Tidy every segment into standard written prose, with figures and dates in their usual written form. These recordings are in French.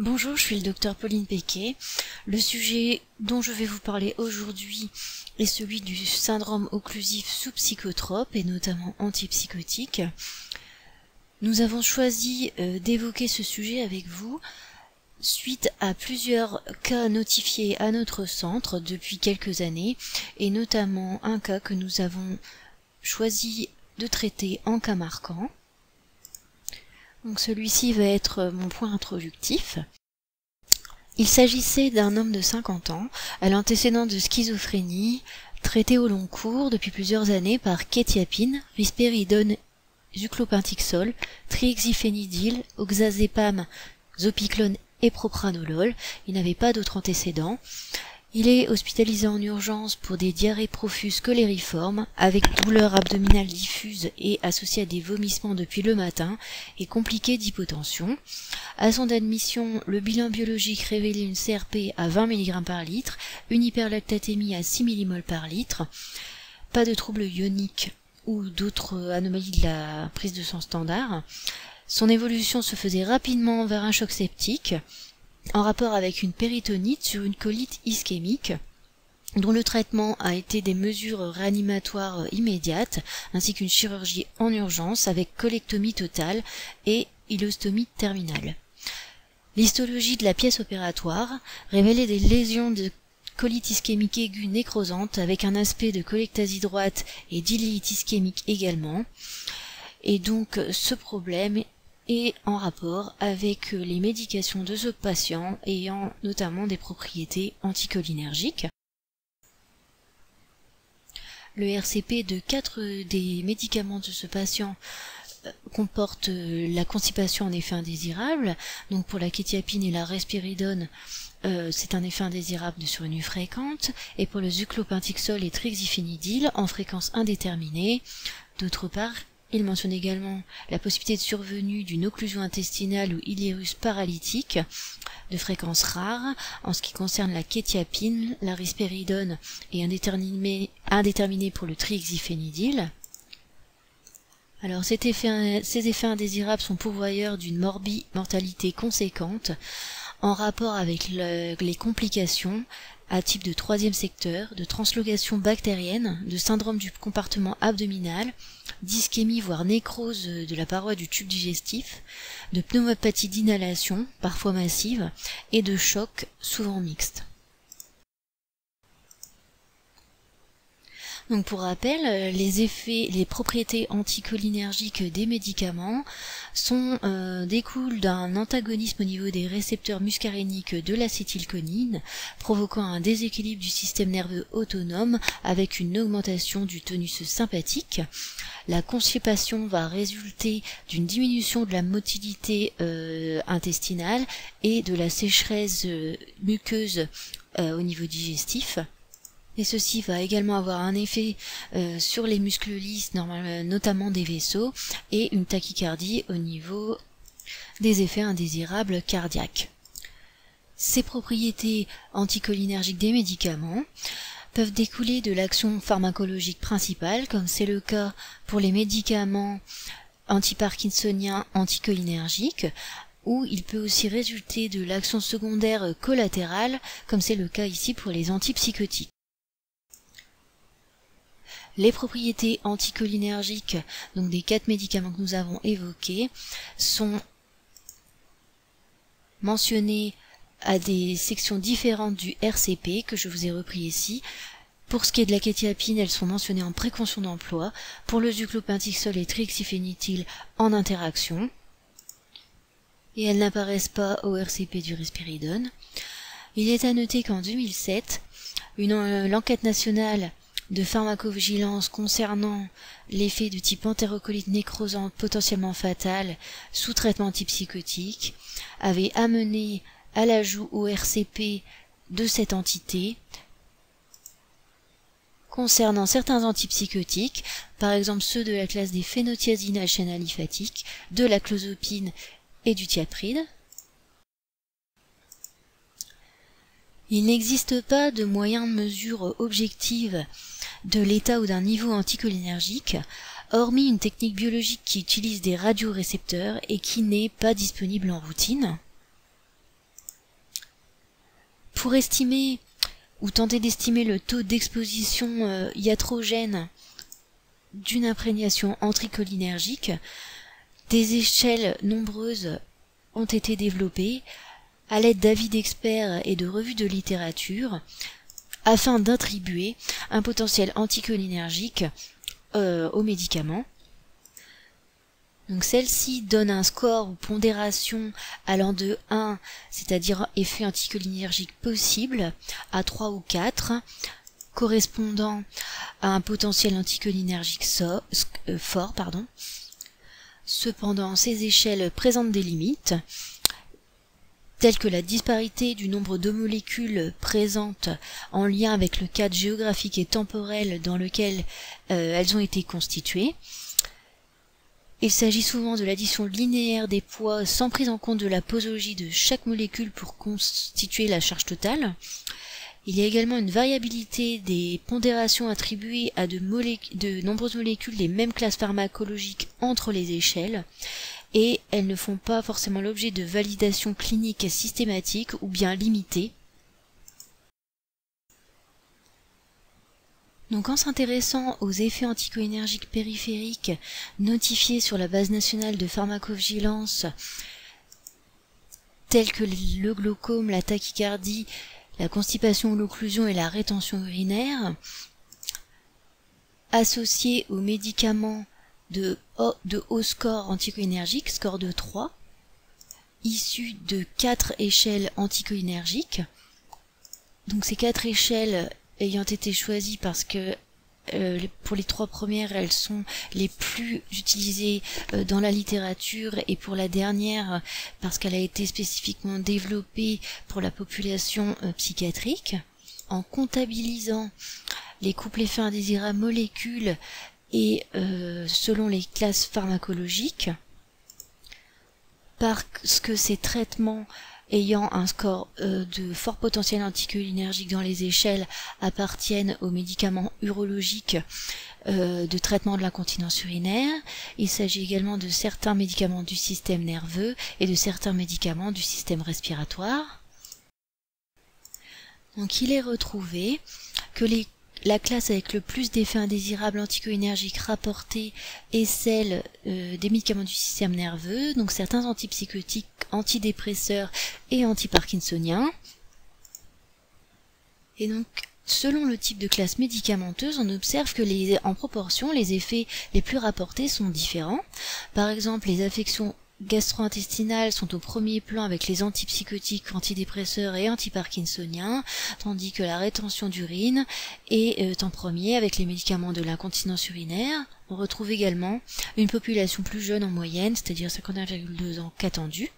Bonjour, je suis le docteur Pauline Péquet. Le sujet dont je vais vous parler aujourd'hui est celui du syndrome occlusif sous-psychotrope et notamment antipsychotique. Nous avons choisi d'évoquer ce sujet avec vous suite à plusieurs cas notifiés à notre centre depuis quelques années et notamment un cas que nous avons choisi de traiter en cas marquant. Donc celui-ci va être mon point introductif. Il s'agissait d'un homme de 50 ans, à l'antécédent de schizophrénie, traité au long cours depuis plusieurs années par kétiapine, risperidone, zuclopentixol, triexiphénidil, oxazépam, zopiclone et propranolol. Il n'avait pas d'autres antécédents. Il est hospitalisé en urgence pour des diarrhées profuses colériformes, avec douleurs abdominales diffuses et associées à des vomissements depuis le matin et compliquées d'hypotension. À son admission, le bilan biologique révélait une CRP à 20 mg par litre, une hyperlactatémie à 6 mmol par litre, pas de troubles ioniques ou d'autres anomalies de la prise de sang standard. Son évolution se faisait rapidement vers un choc septique, en rapport avec une péritonite sur une colite ischémique, dont le traitement a été des mesures réanimatoires immédiates, ainsi qu'une chirurgie en urgence avec colectomie totale et ilostomie terminale. L'histologie de la pièce opératoire révélait des lésions de colite ischémique aiguë nécrosante avec un aspect de colectasie droite et d'iléite ischémique également. Et donc ce problème et en rapport avec les médications de ce patient ayant notamment des propriétés anticholinergiques. Le RCP de 4 des médicaments de ce patient comporte la constipation en effet indésirable. Donc pour la kétiapine et la risperidone, c'est un effet indésirable de survenue fréquente, et pour le zuclopentixol et triexiphénidil en fréquence indéterminée. D'autre part, il mentionne également la possibilité de survenue d'une occlusion intestinale ou ilérus paralytique de fréquence rare en ce qui concerne la kétiapine, la risperidone et indéterminé pour le triexiphénidil. Alors ces effets indésirables sont pourvoyeurs d'une mortalité conséquente en rapport avec les complications à type de troisième secteur, de translocation bactérienne, de syndrome du compartiment abdominal, d'ischémie voire nécrose de la paroi du tube digestif, de pneumopathie d'inhalation, parfois massive, et de chocs souvent mixtes. Donc pour rappel, les propriétés anticholinergiques des médicaments découlent d'un antagonisme au niveau des récepteurs muscaréniques de l'acétylcholine, provoquant un déséquilibre du système nerveux autonome avec une augmentation du tonus sympathique. La constipation va résulter d'une diminution de la motilité intestinale et de la sécheresse muqueuse au niveau digestif. Et ceci va également avoir un effet sur les muscles lisses, notamment des vaisseaux, et une tachycardie au niveau des effets indésirables cardiaques. Ces propriétés anticholinergiques des médicaments peuvent découler de l'action pharmacologique principale, comme c'est le cas pour les médicaments antiparkinsoniens anticholinergiques, ou il peut aussi résulter de l'action secondaire collatérale, comme c'est le cas ici pour les antipsychotiques. Les propriétés anticholinergiques, donc des 4 médicaments que nous avons évoqués, sont mentionnées à des sections différentes du RCP que je vous ai repris ici. Pour ce qui est de la kétiapine, elles sont mentionnées en précaution d'emploi, pour le zuclopentixol et triexiphénidil en interaction, et elles n'apparaissent pas au RCP du risperidone. Il est à noter qu'en 2007, l'enquête nationale de pharmacovigilance concernant l'effet de type entérocolite nécrosante potentiellement fatale sous traitement antipsychotique avait amené à l'ajout au RCP de cette entité concernant certains antipsychotiques, par exemple ceux de la classe des phénothiazines à chaîne aliphatique, de la clozapine et du thiapride. Il n'existe pas de moyen de mesure objective de l'état ou d'un niveau anticholinergique, hormis une technique biologique qui utilise des radiorécepteurs et qui n'est pas disponible en routine. Pour estimer ou tenter d'estimer le taux d'exposition iatrogène d'une imprégnation anticholinergique, des échelles nombreuses ont été développées à l'aide d'avis d'experts et de revues de littérature afin d'attribuer un potentiel anticholinergique aux médicaments. Donc celle-ci donne un score ou pondération allant de 1, c'est-à-dire effet anticholinergique possible, à 3 ou 4, correspondant à un potentiel anticholinergique fort. Cependant, ces échelles présentent des limites, telles que la disparité du nombre de molécules présentes en lien avec le cadre géographique et temporel dans lequel elles ont été constituées. Il s'agit souvent de l'addition linéaire des poids sans prise en compte de la posologie de chaque molécule pour constituer la charge totale. Il y a également une variabilité des pondérations attribuées à de nombreuses molécules des mêmes classes pharmacologiques entre les échelles, et elles ne font pas forcément l'objet de validation clinique systématique ou bien limitée. Donc en s'intéressant aux effets anticholinergiques périphériques notifiés sur la base nationale de pharmacovigilance, tels que le glaucome, la tachycardie, la constipation ou l'occlusion et la rétention urinaire, associés aux médicaments de haut score anticholinergique, score de 3, issus de 4 échelles anticholinergiques. Donc ces 4 échelles ayant été choisies parce que pour les 3 premières, elles sont les plus utilisées dans la littérature, et pour la dernière, parce qu'elle a été spécifiquement développée pour la population psychiatrique. En comptabilisant les couples effets indésirables molécules et selon les classes pharmacologiques, parce que ces traitements ayant un score de fort potentiel anticholinergique dans les échelles appartiennent aux médicaments urologiques de traitement de l'incontinence urinaire. Il s'agit également de certains médicaments du système nerveux et de certains médicaments du système respiratoire. Donc il est retrouvé que la classe avec le plus d'effets indésirables anticholinergiques rapportés est celle des médicaments du système nerveux, donc certains antipsychotiques, antidépresseurs et antiparkinsoniens. Et donc, selon le type de classe médicamenteuse, on observe que en proportion, les effets les plus rapportés sont différents. Par exemple, les affections gastro-intestinales sont au premier plan avec les antipsychotiques, antidépresseurs et antiparkinsoniens, tandis que la rétention d'urine est en premier avec les médicaments de l'incontinence urinaire. On retrouve également une population plus jeune en moyenne, c'est-à-dire 51,2 ans qu'attendu.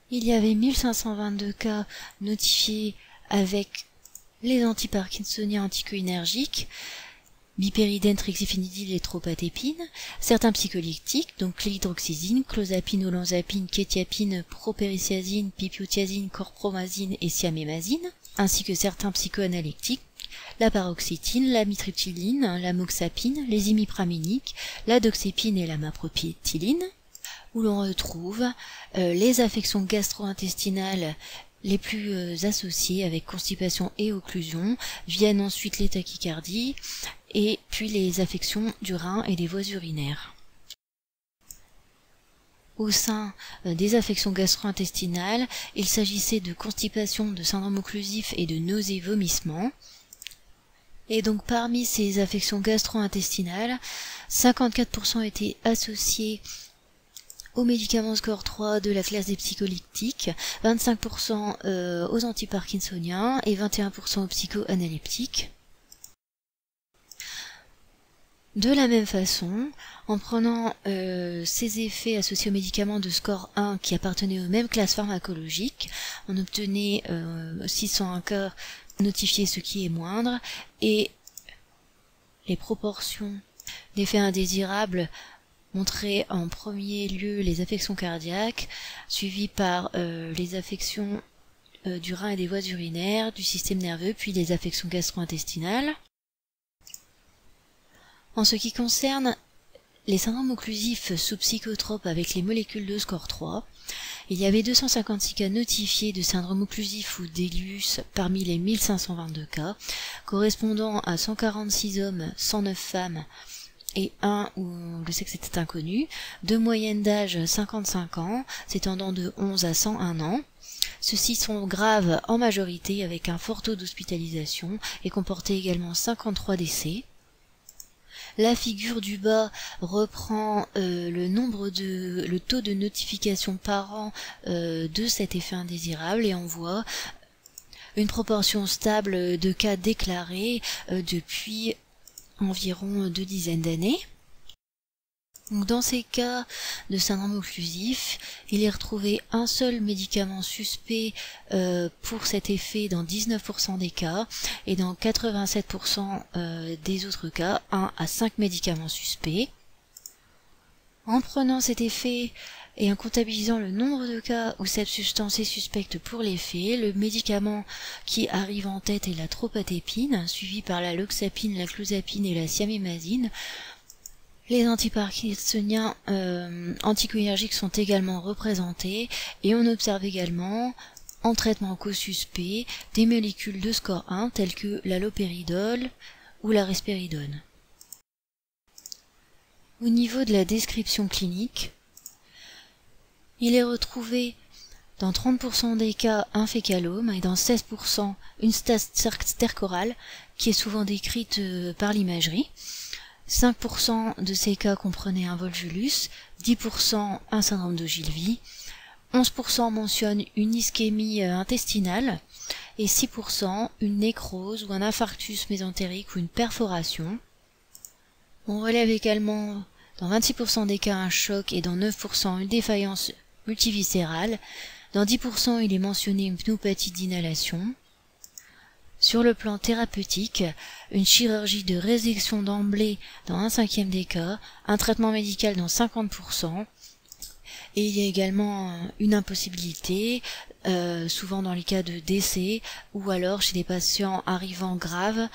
Il y avait 1522 cas notifiés avec les antiparkinsoniens anticholinergiques, bipéridène, trexifénidil et tropatépine, certains psycholytiques, donc l'hydroxyzine, clozapine, olanzapine, kétiapine, propériciazine, pipiotiazine, corpromazine et siamémazine, ainsi que certains psychoanalectiques, la paroxétine, la mitriptyline, la moxapine, les imipraminiques, la doxépine et la mapropyétyline, où l'on retrouve les affections gastro-intestinales les plus associées avec constipation et occlusion, viennent ensuite les tachycardies, et puis les affections du rein et des voies urinaires. Au sein des affections gastro-intestinales, il s'agissait de constipation, de syndrome occlusif et de nausées-vomissements. Et donc parmi ces affections gastro-intestinales, 54% étaient associées aux médicaments score 3 de la classe des psycholytiques, 25% aux antiparkinsoniens et 21% aux psychoanaleptiques. De la même façon, en prenant ces effets associés aux médicaments de score 1 qui appartenaient aux mêmes classes pharmacologiques, on obtenait 601 cas notifiés, ce qui est moindre, et les proportions d'effets indésirables montraient en premier lieu les affections cardiaques, suivies par les affections du rein et des voies urinaires, du système nerveux, puis les affections gastro-intestinales. En ce qui concerne les syndromes occlusifs sous-psychotropes avec les molécules de score 3. Il y avait 256 cas notifiés de syndrome occlusif ou d'Elius parmi les 1522 cas, correspondant à 146 hommes, 109 femmes et un où le sexe était inconnu, de moyenne d'âge 55 ans, s'étendant de 11 à 101 ans. Ceux-ci sont graves en majorité avec un fort taux d'hospitalisation et comportaient également 53 décès. La figure du bas reprend le taux de notification par an de cet effet indésirable et on voit une proportion stable de cas déclarés depuis environ 2 dizaines d'années. Donc dans ces cas de syndrome occlusif, il est retrouvé un seul médicament suspect pour cet effet dans 19% des cas et dans 87% des autres cas, 1 à 5 médicaments suspects. En prenant cet effet et en comptabilisant le nombre de cas où cette substance est suspecte pour l'effet, le médicament qui arrive en tête est la tropatépine, suivi par la loxapine, la clozapine et la siamémazine. Les antiparkinsoniens anticholinergiques sont également représentés et on observe également en traitement co-suspect des molécules de score 1 telles que l'allopéridol ou la risperidone. Au niveau de la description clinique, il est retrouvé dans 30% des cas un fécalome et dans 16% une stase stercorale qui est souvent décrite par l'imagerie. 5% de ces cas comprenaient un volvulus, 10% un syndrome d'Ogilvie, 11% mentionnent une ischémie intestinale et 6% une nécrose ou un infarctus mésentérique ou une perforation. On relève également dans 26% des cas un choc et dans 9% une défaillance multiviscérale. Dans 10% il est mentionné une pneumopathie d'inhalation. Sur le plan thérapeutique, une chirurgie de résection d'emblée dans 1/5 des cas, un traitement médical dans 50%, et il y a également une impossibilité, souvent dans les cas de décès, ou alors chez des patients arrivant graves,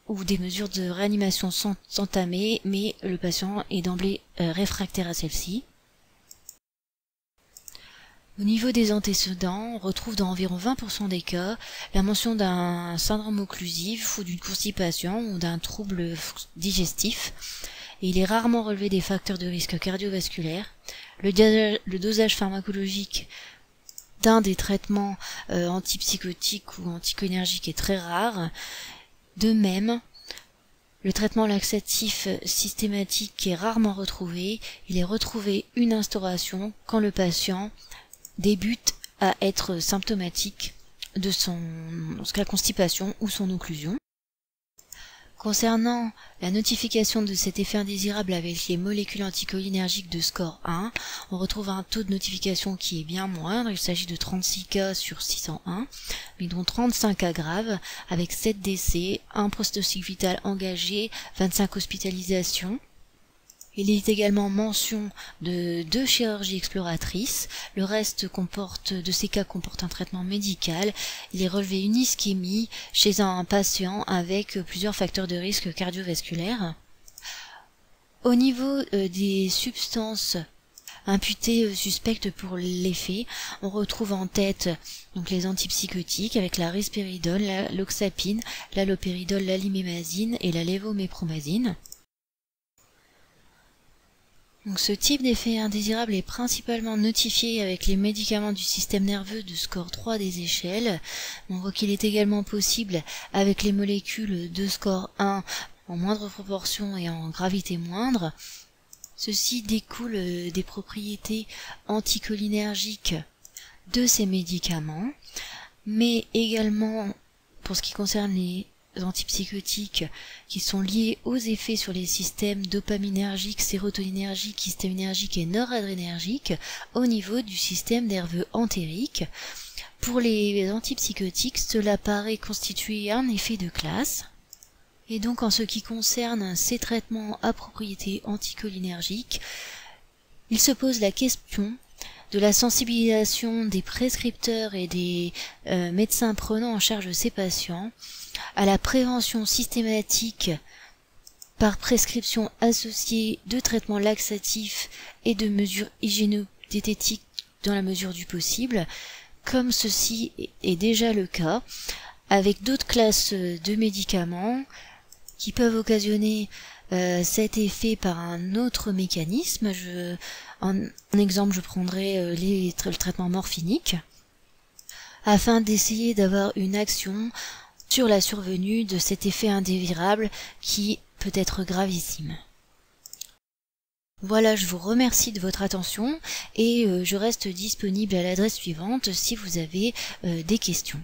où des mesures de réanimation sont entamées, mais le patient est d'emblée réfractaire à celle-ci. Au niveau des antécédents, on retrouve dans environ 20% des cas la mention d'un syndrome occlusif ou d'une constipation ou d'un trouble digestif. Et il est rarement relevé des facteurs de risque cardiovasculaire. Le dosage pharmacologique d'un des traitements antipsychotiques ou anticholinergiques est très rare. De même, le traitement laxatif systématique est rarement retrouvé. Il est retrouvé une instauration quand le patient débute à être symptomatique de la constipation ou son occlusion. Concernant la notification de cet effet indésirable avec les molécules anticholinergiques de score 1, on retrouve un taux de notification qui est bien moindre, il s'agit de 36 cas sur 601, mais dont 35 cas graves, avec 7 décès, 1 pronostic vital engagé, 25 hospitalisations. Il est également mention de 2 chirurgies exploratrices. Le reste de ces cas comporte un traitement médical. Il est relevé une ischémie chez un patient avec plusieurs facteurs de risque cardiovasculaire. Au niveau des substances imputées suspectes pour l'effet, on retrouve en tête donc les antipsychotiques avec la risperidone, la loxapine, l'allopéridol, la limémazine et la lévomépromazine. Donc ce type d'effet indésirable est principalement notifié avec les médicaments du système nerveux de score 3 des échelles. On voit qu'il est également possible avec les molécules de score 1 en moindre proportion et en gravité moindre. Ceci découle des propriétés anticholinergiques de ces médicaments, mais également pour ce qui concerne les antipsychotiques qui sont liés aux effets sur les systèmes dopaminergiques, sérotoninergiques, histaminergiques et noradrénergiques au niveau du système nerveux entérique. Pour les antipsychotiques, cela paraît constituer un effet de classe. Et donc en ce qui concerne ces traitements à propriété anticholinergique, il se pose la question de la sensibilisation des prescripteurs et des médecins prenant en charge ces patients à la prévention systématique par prescription associée de traitements laxatifs et de mesures hygiéno-diététiques dans la mesure du possible, comme ceci est déjà le cas avec d'autres classes de médicaments qui peuvent occasionner cet effet par un autre mécanisme. En exemple, je prendrai le traitement morphinique, afin d'essayer d'avoir une action sur la survenue de cet effet indésirable qui peut être gravissime. Voilà, je vous remercie de votre attention et je reste disponible à l'adresse suivante si vous avez des questions.